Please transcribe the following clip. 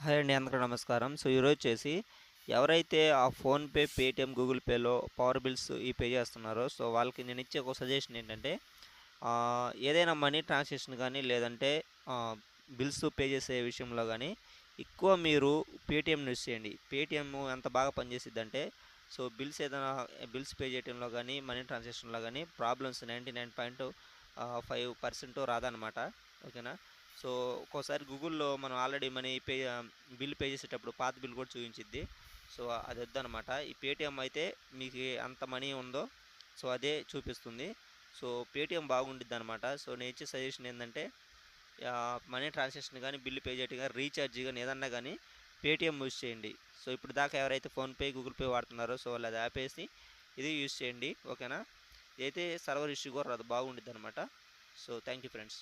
Hi అండి, అందరికీ నమస్కారం. సో ఈరోజు వచ్చేసి ఎవరైతే ఆ ఫోన్‌పే, పేటీఎం, గూగుల్ పేలో పవర్ బిల్స్ పే చేస్తున్నారో సో వాళ్ళకి నేను ఇచ్చే ఒక సజెషన్ ఏంటంటే ఏదైనా మనీ ట్రాన్సాక్షన్ కానీ లేదంటే బిల్స్ పే చేసే విషయంలో కానీ ఎక్కువ మీరు పేటీఎంని యూస్ చేయండి. పేటీఎం ఎంత బాగా పనిచేసిద్దంటే సో బిల్స్ పే చేయడంలో కానీ మనీ ట్రాన్సాక్షన్‌లో కానీ ప్రాబ్లమ్స్ 99.5% రాదనమాట. ఓకేనా? సో ఒక్కోసారి గూగుల్‌లో మనం ఆల్రెడీ బిల్ పే చేసేటప్పుడు పాత బిల్ కూడా చూయించిద్ది. సో అది వద్దనమాట. ఈ పేటీఎం అయితే మీకు ఎంత మనీ ఉందో సో అదే చూపిస్తుంది. So Paytm బాగుండిద్దనమాట. సో నేను ఇచ్చే సజెషన్ ఏందంటే మనీ ట్రాన్సాక్షన్ గానీ, బిల్ పే చేయడం గానీ, రీచార్జ్ గానీ ఏదన్నా గానీ పేటీఎం యూజ్ చేయండి. సో ఇప్పుడు దాకా ఎవరైతే ఫోన్‌పే, గూగుల్ పే వాడుతున్నారో సో వాళ్ళు అది ఆపేసి ఇది యూజ్ చేయండి. ఓకేనా? ఇదైతే సర్వర్ ఇష్యూ కూడా రాదు, బాగుండిద్దనమాట. So thank you friends.